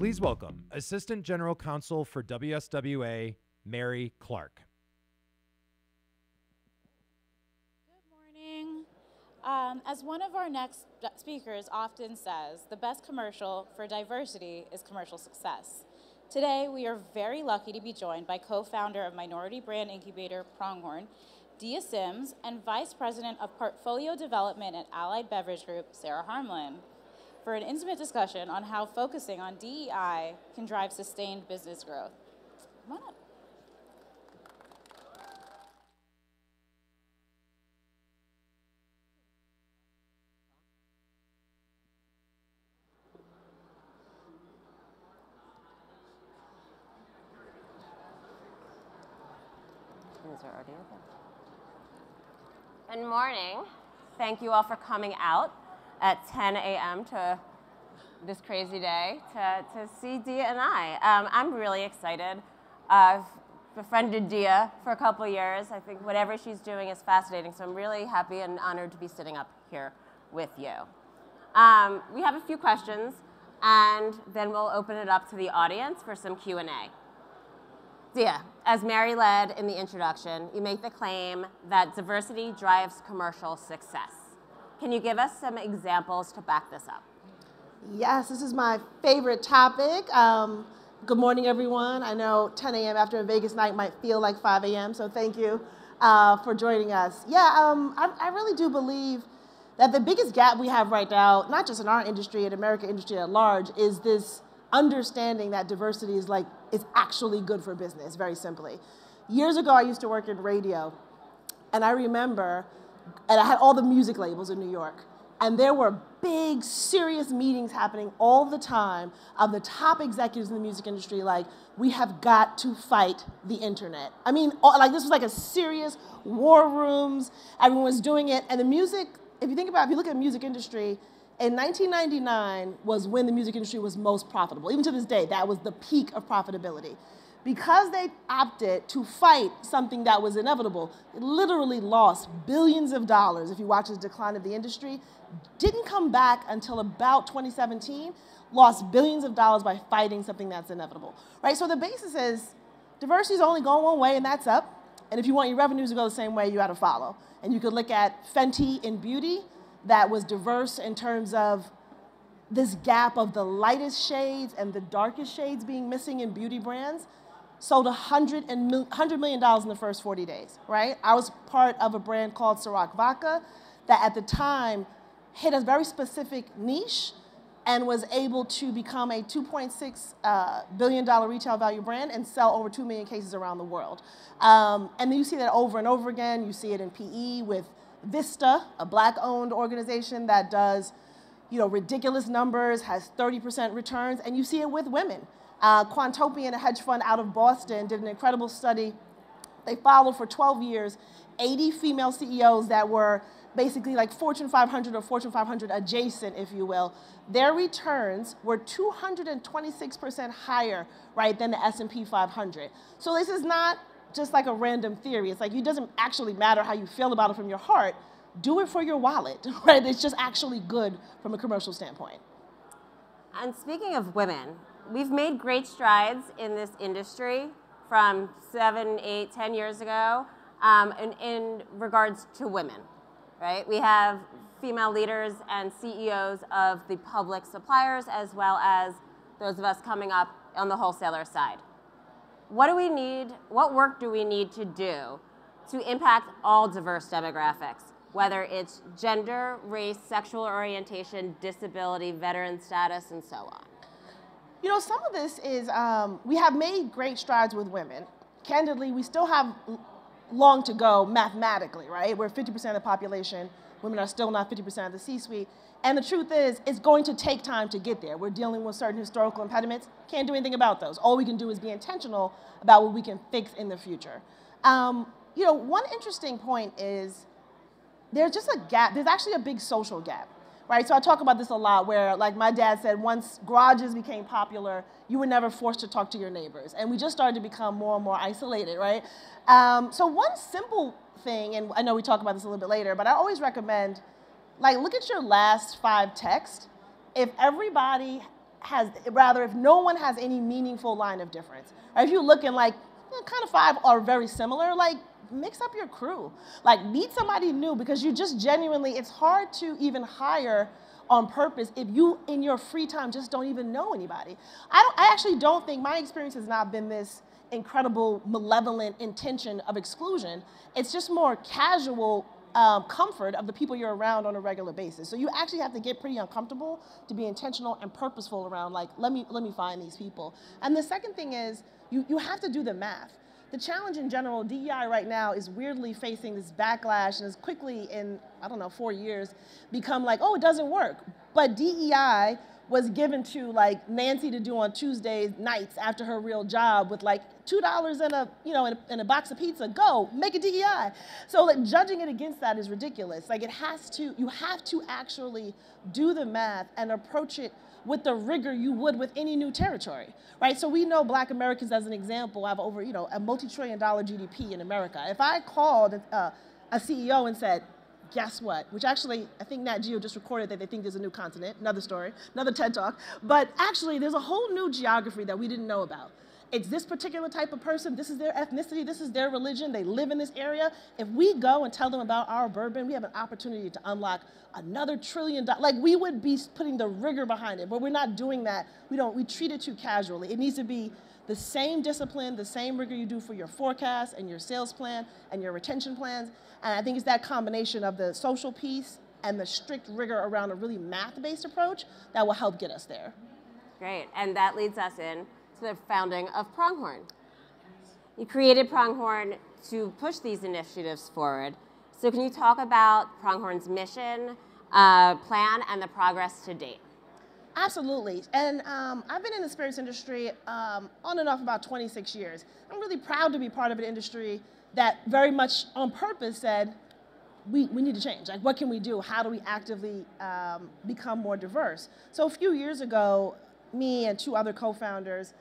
Please welcome Assistant General Counsel for WSWA, Mary Clark. Good morning. As one of our next speakers often says, the best commercial for diversity is commercial success. Today, we are very lucky to be joined by co-founder of minority brand incubator Pronghorn, Dia Sims, and Vice President of Portfolio Development at Allied Beverage Group, Sara Harmelin, for an intimate discussion on how focusing on DEI can drive sustained business growth. Come on up. Good morning. Thank you all for coming out at 10 a.m. to this crazy day to see Dia and I. I'm really excited. I've befriended Dia for a couple of years. I think whatever she's doing is fascinating, so I'm really happy and honored to be sitting up here with you. We have a few questions, and then we'll open it up to the audience for some Q&A. Dia, as Mary led in the introduction, you make the claim that diversity drives commercial success. Can you give us some examples to back this up? Yes, this is my favorite topic. Good morning, everyone. I know 10 a.m. after a Vegas night might feel like 5 a.m., so thank you for joining us. Yeah, I really do believe that the biggest gap we have right now, not just in our industry, in American industry at large, is this understanding that diversity is actually good for business, very simply. Years ago, I used to work in radio, and I remember, and I had all the music labels in New York, and there were big, serious meetings happening all the time of the top executives in the music industry, like, we have got to fight the internet. I mean, this was like a serious war rooms, everyone was doing it, and the music, if you look at the music industry, in 1999 was when the music industry was most profitable. Even to this day, that was the peak of profitability. Because they opted to fight something that was inevitable, it literally lost billions of dollars, if you watch the decline of the industry, didn't come back until about 2017, lost billions of dollars by fighting something that's inevitable, right? So the basis is diversity is only going one way, and that's up. And if you want your revenues to go the same way, you got to follow. And you could look at Fenty in beauty, that was diverse in terms of this gap of the lightest shades and the darkest shades being missing in beauty brands, sold $100 million in the first 40 days, right? I was part of a brand called Ciroc Vodka that at the time hit a very specific niche and was able to become a $2.6 billion retail value brand and sell over 2 million cases around the world. And then you see that over and over again. You see it in PE with Vista, a black-owned organization that does, ridiculous numbers, has 30% returns, and you see it with women. Quantopian, a hedge fund out of Boston, did an incredible study. They followed for 12 years 80 female CEOs that were basically like Fortune 500 or Fortune 500 adjacent, if you will. Their returns were 226% higher, right, than the S&P 500. So this is not just like a random theory. It's like it doesn't actually matter how you feel about it from your heart. Do it for your wallet, right? It's just actually good from a commercial standpoint. And speaking of women, we've made great strides in this industry from 7, 8, 10 years ago in regards to women, right? We have female leaders and CEOs of the public suppliers as well as those of us coming up on the wholesaler side. What work do we need to do to impact all diverse demographics, whether it's gender, race, sexual orientation, disability, veteran status, and so on? Some of this is, we have made great strides with women. Candidly, we still have long to go mathematically, right? We're 50% of the population. Women are still not 50% of the C-suite. And the truth is, it's going to take time to get there. We're dealing with certain historical impediments. Can't do anything about those. All we can do is be intentional about what we can fix in the future. One interesting point is there's just a gap. There's actually a big social gap, right? So I talk about this a lot where, like my dad said, once garages became popular, you were never forced to talk to your neighbors. And we just started to become more and more isolated, right? So one simple thing, and I know we talk about this a little bit later, but I always recommend, look at your last 5 texts. If everybody if no one has any meaningful line of difference, or if you're looking like kind of five are very similar, like mix up your crew, like meet somebody new, because you just genuinely, it's hard to even hire on purpose if you in your free time just don't even know anybody. I actually don't think, my experience has not been this incredible malevolent intention of exclusion. It's just more casual comfort of the people you're around on a regular basis. So you actually have to get pretty uncomfortable to be intentional and purposeful around, like, let me find these people. And the second thing is, you have to do the math. The challenge in general, DEI right now is weirdly facing this backlash and has quickly in, 4 years, become like, oh, it doesn't work. But DEI was given to like Nancy to do on Tuesday nights after her real job with like $2 and a box of pizza. Go make a DEI. So like judging it against that is ridiculous. Like you have to actually do the math and approach it with the rigor you would with any new territory, right? So we know Black Americans, as an example, have over a multi-trillion-dollar GDP in America. If I called a CEO and said, guess what? Which actually, I think Nat Geo just recorded that they think there's a new continent, another story, another TED Talk. But actually, there's a whole new geography that we didn't know about. It's this particular type of person, this is their ethnicity, this is their religion, they live in this area. If we go and tell them about our bourbon, we have an opportunity to unlock another $1 trillion. Like, we would be putting the rigor behind it, but we're not doing that. We treat it too casually. It needs to be the same discipline, the same rigor you do for your forecast and your sales plan and your retention plans. And I think it's that combination of the social piece and the strict rigor around a really math-based approach that will help get us there. Great, and that leads us in to the founding of Pronghorn. You created Pronghorn to push these initiatives forward. So can you talk about Pronghorn's mission, plan, and the progress to date? Absolutely. And I've been in the spirits industry on and off about 26 years. I'm really proud to be part of an industry that very much on purpose said, we need to change. Like, what can we do? How do we actively become more diverse? So a few years ago, me and 2 other co-founders,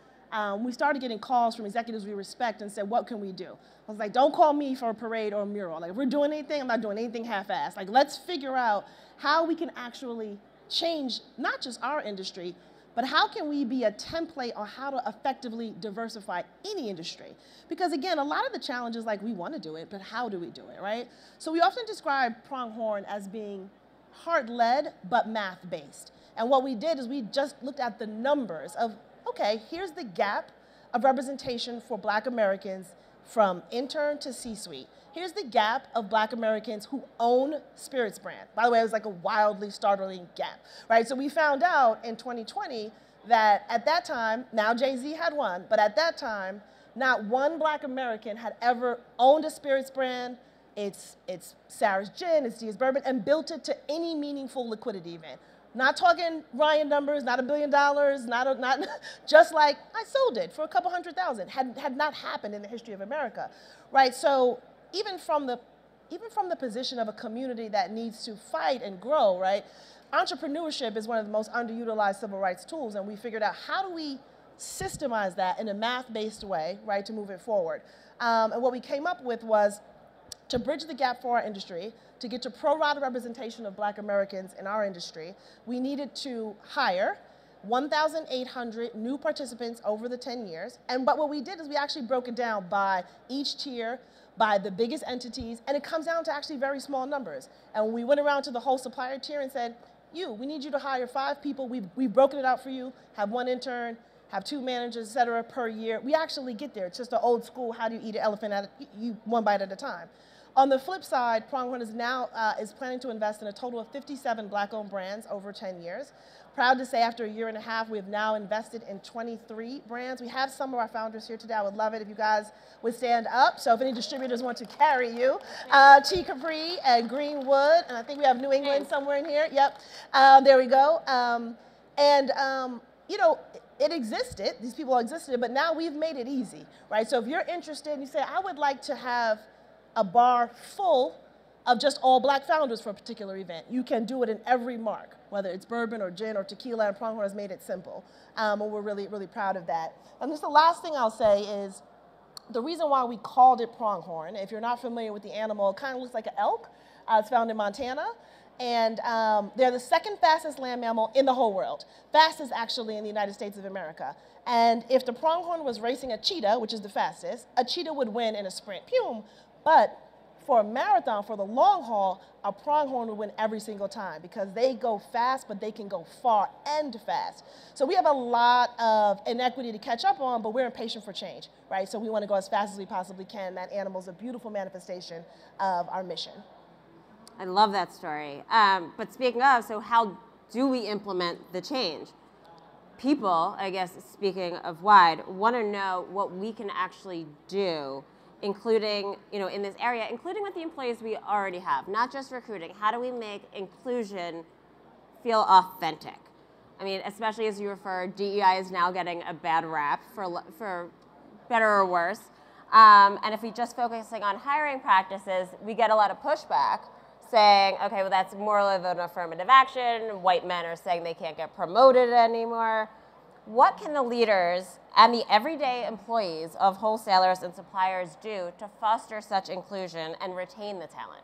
we started getting calls from executives we respect and said, what can we do? I was like, don't call me for a parade or a mural. Like, if we're doing anything, I'm not doing anything half-assed. Like, let's figure out how we can actually change not just our industry, but how can we be a template on how to effectively diversify any industry? Because again, a lot of the challenges, like, we want to do it, but how do we do it, right? So we often describe Pronghorn as being heart-led, but math-based. And what we did is we just looked at the numbers of, okay, here's the gap of representation for Black Americans from intern to C-suite. Here's the gap of Black Americans who own spirits brand. By the way, it was like a wildly startling gap, right? So we found out in 2020 that at that time, now Jay-Z had one, but at that time, not one Black American had ever owned a spirits brand. It's Sarah's Gin, it's Dia's Bourbon, and built it to any meaningful liquidity event. Not talking Ryan numbers, not $1 billion, not just like I sold it for a couple $100,000. Had not happened in the history of America, right? So even from the position of a community that needs to fight and grow, right? Entrepreneurship is one of the most underutilized civil rights tools, and we figured out how do we systemize that in a math-based way, right, to move it forward. And what we came up with was to bridge the gap for our industry, to get to pro-rata representation of Black Americans in our industry, we needed to hire 1,800 new participants over the 10 years. But what we did is we actually broke it down by each tier, by the biggest entities, and it comes down to actually very small numbers. And we went around to the whole supplier tier and said, we need you to hire 5 people. We've broken it out for you, have 1 intern, have 2 managers, et cetera, per year. We actually get there. It's just an old school, how do you eat an elephant one bite at a time. On the flip side, Pronghorn is now planning to invest in a total of 57 Black-owned brands over 10 years. Proud to say after a year and a half, we have now invested in 23 brands. We have some of our founders here today. I would love it if you guys would stand up. So if any distributors want to carry you, Tea Capri and Greenwood, and I think we have New England somewhere in here. Yep, there we go. It existed, these people existed, but now we've made it easy, right? So if you're interested and you say, I would like to have a bar full of just all Black founders for a particular event. You can do it in every mark, whether it's bourbon or gin or tequila, and Pronghorn has made it simple. And we're really, really proud of that. And just the last thing I'll say is the reason why we called it Pronghorn, if you're not familiar with the animal, it kind of looks like an elk. It's found in Montana. And they're the second fastest land mammal in the whole world. Fastest, actually, in the United States of America. And if the pronghorn was racing a cheetah, which is the fastest, a cheetah would win in a sprint. Pew! But for a marathon, for the long haul, a pronghorn would win every single time because they go fast, but they can go far and fast. So we have a lot of inequity to catch up on, but we're impatient for change, right? So we want to go as fast as we possibly can. That animal's a beautiful manifestation of our mission. I love that story. But speaking of, so how do we implement the change? People, I guess, speaking of wide, want to know what we can actually do, including, in this area, including with the employees we already have, not just recruiting. How do we make inclusion feel authentic? I mean, especially as you refer, DEI is now getting a bad rap for better or worse. And if we just focusing on hiring practices, we get a lot of pushback saying, okay, well, that's more of an affirmative action. White men are saying they can't get promoted anymore. What can the leaders and the everyday employees of wholesalers and suppliers do to foster such inclusion and retain the talent?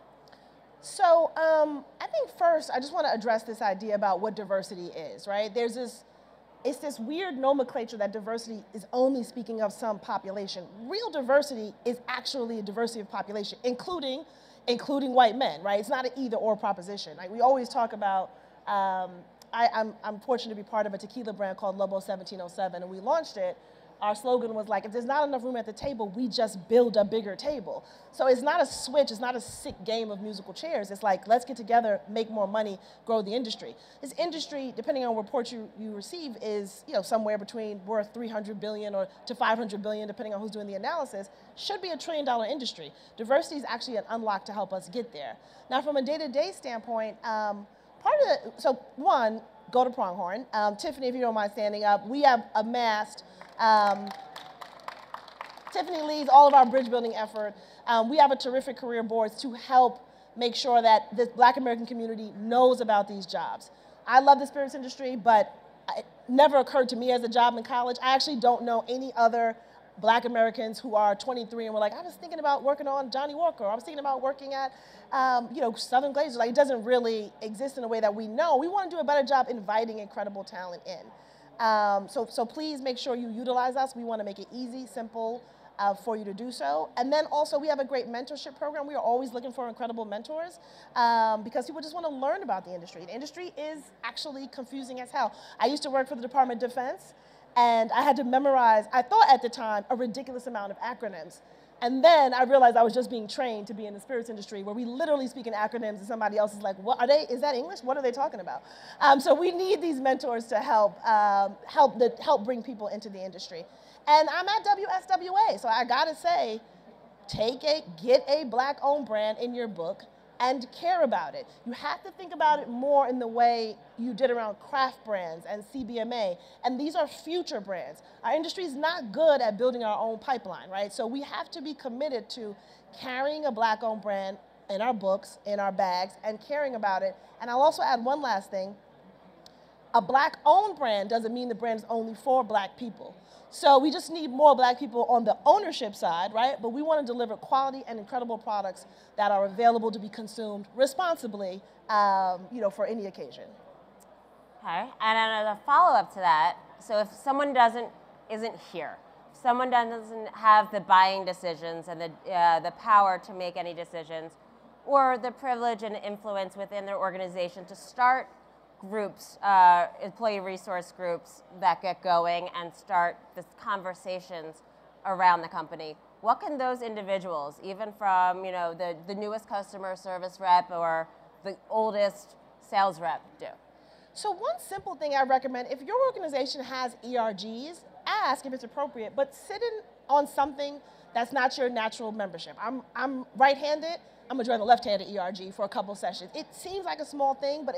So I think first, I just want to address this idea about what diversity is, right? It's this weird nomenclature that diversity is only speaking of some population. Real diversity is actually a diversity of population, including white men, right? It's not an either or proposition. Like we always talk about, I'm fortunate to be part of a tequila brand called Lobo 1707, and we launched it. Our slogan was like, if there's not enough room at the table, we just build a bigger table. So it's not a switch, it's not a sick game of musical chairs. It's like, let's get together, make more money, grow the industry. This industry, depending on reports you receive, is somewhere between worth $300 billion to $500 billion, depending on who's doing the analysis, should be $1 trillion industry. Diversity is actually an unlock to help us get there. Now, from a day-to-day standpoint, one, go to Pronghorn. Tiffany, if you don't mind standing up, we have amassed, Tiffany leads all of our bridge building effort. We have a terrific career boards to help make sure that this Black American community knows about these jobs. I love the spirits industry, but it never occurred to me as a job in college. I actually don't know any other Black Americans who are 23 and were like, I was thinking about working on Johnny Walker, or I was thinking about working at Southern Glazers. Like, it doesn't really exist in a way that we know. We want to do a better job inviting incredible talent in. So please make sure you utilize us. We want to make it easy, simple for you to do so. And then also we have a great mentorship program. We are always looking for incredible mentors because people just want to learn about the industry. The industry is actually confusing as hell. I used to work for the Department of Defense, and I had to memorize, I thought at the time, a ridiculous amount of acronyms. And then I realized I was just being trained to be in the spirits industry where we literally speak in acronyms and somebody else is like, what are they, is that English? What are they talking about? So we need these mentors to help bring people into the industry. And I'm at WSWA, so I gotta say, get a Black-owned brand in your book and care about it. You have to think about it more in the way you did around craft brands and CBMA, and these are future brands. Our industry is not good at building our own pipeline, right? So we have to be committed to carrying a Black-owned brand in our books, in our bags, and caring about it. And I'll also add one last thing. A Black-owned brand doesn't mean the brand is only for Black people. So we just need more Black people on the ownership side, right? But we want to deliver quality and incredible products that are available to be consumed responsibly, for any occasion. Okay, and as a follow-up to that, so if someone isn't here, if someone doesn't have the buying decisions and the power to make any decisions, or the privilege and influence within their organization to start groups, employee resource groups that get going and start this conversations around the company. What can those individuals, even from the newest customer service rep or the oldest sales rep, do? So one simple thing I recommend, if your organization has ERGs, ask if it's appropriate, but sit in on something that's not your natural membership. I'm right-handed. I'm gonna join the left-handed ERG for a couple sessions. It seems like a small thing, but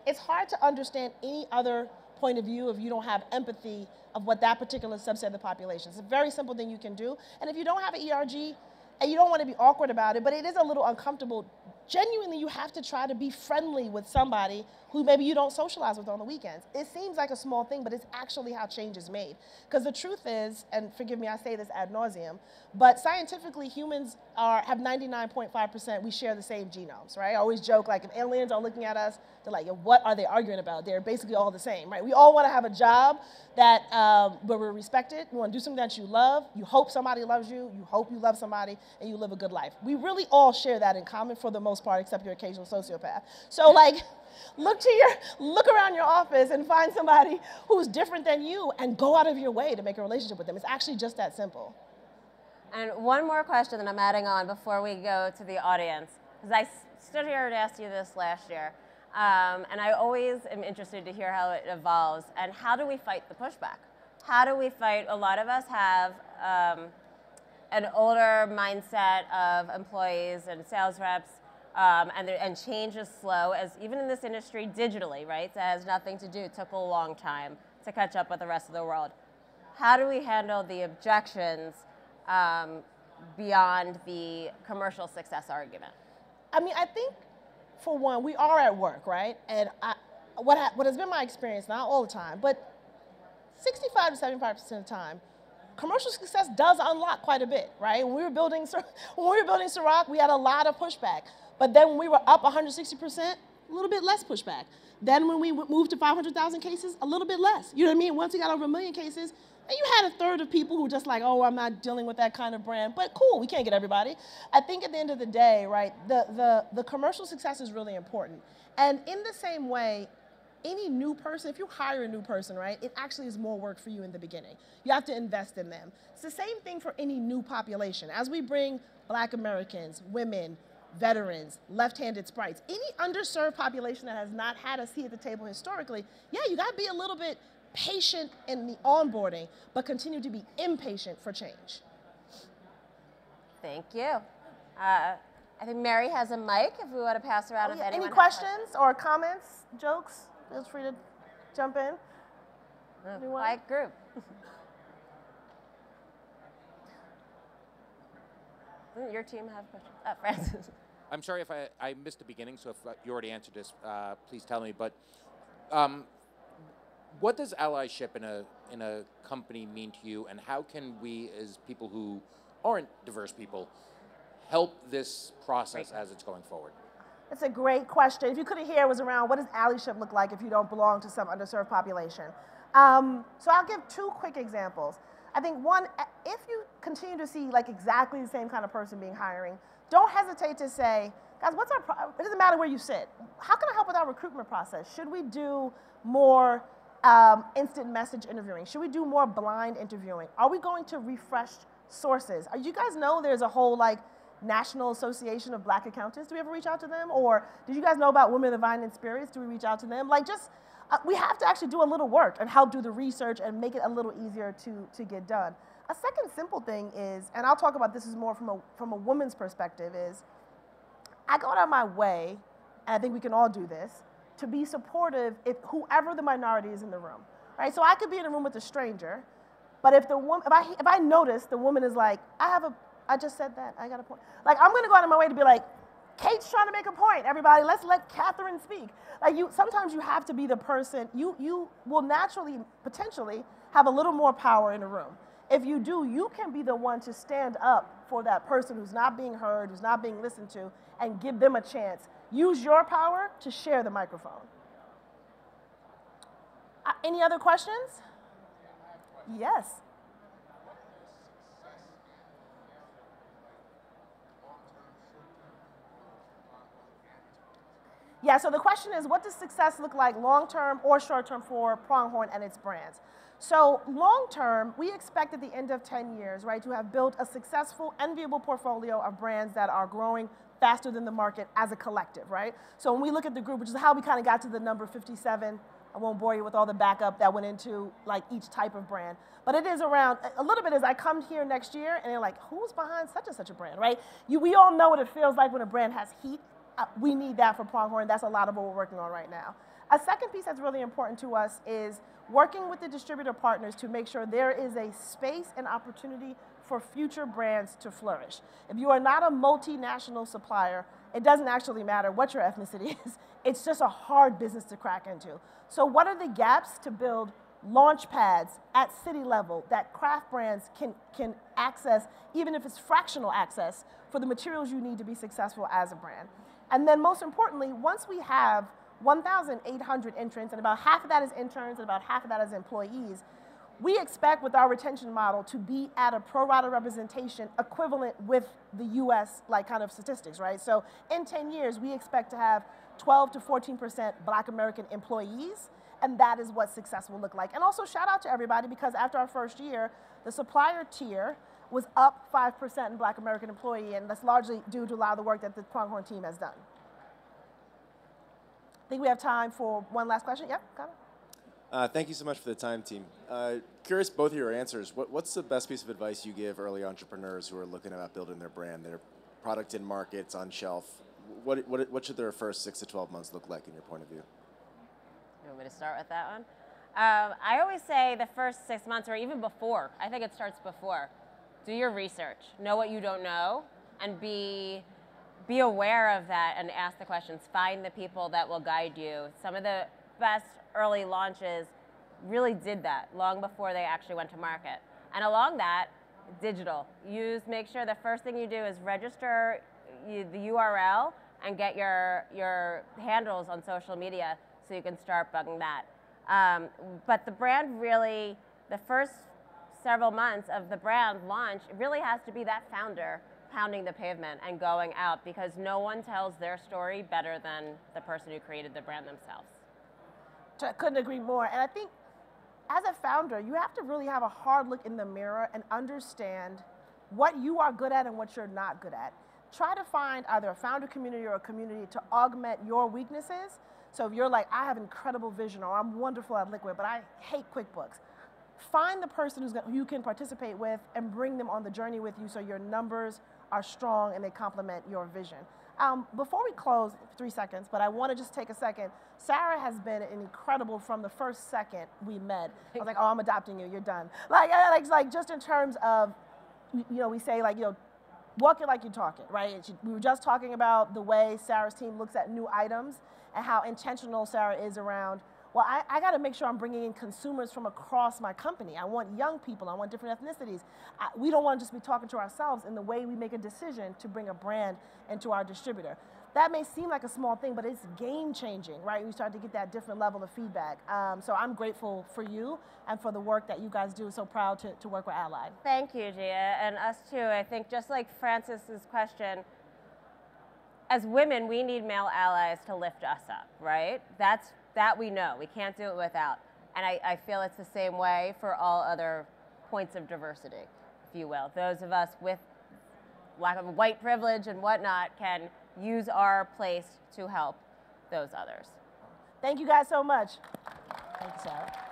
it's hard to understand any other point of view if you don't have empathy of what that particular subset of the population is. It's a very simple thing you can do. And if you don't have an ERG and you don't want to be awkward about it, but it is a little uncomfortable, genuinely you have to try to be friendly with somebody who maybe you don't socialize with on the weekends. It seems like a small thing, but it's actually how change is made. Because the truth is, and forgive me, I say this ad nauseum, but scientifically humans have 99.5%, we share the same genomes, right? I always joke, like if aliens are looking at us, they're like, what are they arguing about? They're basically all the same, right? We all want to have a job that where we're respected. You want to do something that you love. You hope somebody loves you. You hope you love somebody, and you live a good life. We really all share that in common for the most part, except your occasional sociopath. So like, look around your office and find somebody who's different than you, and go out of your way to make a relationship with them. It's actually just that simple. And one more question that I'm adding on before we go to the audience, because I stood here and asked you this last year. And I always am interested to hear how it evolves. And how do we fight the pushback? How do we fight? A lot of us have an older mindset of employees and sales reps, and change is slow, as even in this industry digitally, right? That has nothing to do. It took a long time to catch up with the rest of the world. How do we handle the objections beyond the commercial success argument? I mean, I think, for one, we are at work, right? And what has been my experience, not all the time, but 65 to 75% of the time, commercial success does unlock quite a bit, right? When we were building Ciroc, we had a lot of pushback. But then when we were up 160%, a little bit less pushback. Then when we moved to 500,000 cases, a little bit less. You know what I mean? Once we got over 1 million cases, and you had a third of people who were just like, oh, I'm not dealing with that kind of brand. But cool, we can't get everybody. I think at the end of the day, right, the commercial success is really important. And in the same way, any new person, if you hire a new person, right, it actually is more work for you in the beginning. You have to invest in them. It's the same thing for any new population. As we bring Black Americans, women, veterans, left-handed sprites, any underserved population that has not had a seat at the table historically, yeah, you got to be a little bit patient in the onboarding, but continue to be impatient for change. Thank you. I think Mary has a mic if we want to pass around. If anyone any questions or comments, jokes, feel free to jump in. Quiet group. Doesn't your team have questions? Francis. I'm sorry if I missed the beginning, so if you already answered this, please tell me. But what does allyship in a company mean to you, and how can we, as people who aren't diverse people, help this process as it's going forward? It's a great question. If you couldn't hear, it was around what does allyship look like if you don't belong to some underserved population. So I'll give two quick examples. I think one, if you continue to see like exactly the same kind of person being hiring, don't hesitate to say, guys, it doesn't matter where you sit. How can I help with our recruitment process? Should we do more instant message interviewing? Should we do more blind interviewing? Are we going to refresh sources? You guys know there's a whole like National Association of Black Accountants. Do we ever reach out to them? Or did you guys know about Women of the Vine and Spirits? Do we reach out to them? Like just, we have to actually do a little work and help do the research and make it a little easier to get done. A second simple thing is, and I'll talk about this is more from a woman's perspective, is I go out of my way, and I think we can all do this, to be supportive if whoever the minority is in the room, right? So I could be in a room with a stranger, but if I notice the woman is like, I just said that, I got a point. Like I'm gonna go out of my way to be like, Kate's trying to make a point, everybody, let's let Catherine speak. Like sometimes you have to be the person, you will naturally, potentially, have a little more power in a room. If you do, you can be the one to stand up for that person who's not being heard, who's not being listened to, and give them a chance. Use your power to share the microphone. Any other questions? Yes. Yeah, so the question is, what does success look like long-term or short-term for Pronghorn and its brands? So long-term, we expect at the end of 10 years, right, to have built a successful, enviable portfolio of brands that are growing faster than the market as a collective, right? So when we look at the group, which is how we kind of got to the number 57, I won't bore you with all the backup that went into like each type of brand, but it is around, a little bit as I come here next year and they're like, who's behind such and such a brand, right? We all know what it feels like when a brand has heat. We need that for Pronghorn. That's a lot of what we're working on right now. A second piece that's really important to us is working with the distributor partners to make sure there is a space and opportunity for future brands to flourish. If you are not a multinational supplier, it doesn't actually matter what your ethnicity is. It's just a hard business to crack into. So what are the gaps to build launch pads at city level that craft brands can access, even if it's fractional access, for the materials you need to be successful as a brand? And then most importantly, once we have 1,800 entrants, and about half of that is interns, and about half of that is employees, we expect with our retention model to be at a pro rata representation equivalent with the US like kind of statistics, right? So in 10 years, we expect to have 12 to 14% Black American employees, and that is what success will look like. And also shout out to everybody, because after our first year, the supplier tier was up 5% in Black American employee, and that's largely due to a lot of the work that the Pronghorn team has done. I think we have time for one last question. Yep, Connor. Thank you so much for the time, team. Curious both of your answers. What's the best piece of advice you give early entrepreneurs who are looking about building their brand, their product in markets, on shelf? What should their first 6 to 12 months look like in your point of view? You want me to start with that one? I always say the first 6 months, or even before, I think it starts before. Do your research. Know what you don't know, and be aware of that and ask the questions. Find the people that will guide you. Some of the best early launches really did that long before they actually went to market. And along that, digital. Make sure the first thing you do is register the URL and get your handles on social media so you can start bugging that. But the brand really, the first several months of the brand launch, it really has to be that founder pounding the pavement and going out, because no one tells their story better than the person who created the brand themselves. I couldn't agree more. And I think as a founder, you have to really have a hard look in the mirror and understand what you are good at and what you're not good at. Try to find either a founder community or a community to augment your weaknesses. So if you're like, I have incredible vision, or I'm wonderful at Liquid, but I hate QuickBooks, find the person who you can participate with and bring them on the journey with you so your numbers are strong and they complement your vision. Before we close, 3 seconds, but I want to just take a second. Sarah has been incredible from the first second we met. I was like, oh, I'm adopting you, you're done. Like just in terms of, we say walk it like you're talking, right? We were just talking about the way Sarah's team looks at new items and how intentional Sara is around, well, I got to make sure I'm bringing in consumers from across my company. I want young people. I want different ethnicities. We don't want to just be talking to ourselves in the way we make a decision to bring a brand into our distributor. That may seem like a small thing, but it's game changing, right? We start to get that different level of feedback. So I'm grateful for you and for the work that you guys do. So proud to work with Allied. Thank you, Gia, and us too. I think just like Francis's question, as women, we need male allies to lift us up, right? That we know. We can't do it without. And I feel it's the same way for all other points of diversity, if you will. Those of us with lack of white privilege and whatnot can use our place to help those others. Thank you guys so much. Thank you, Sara.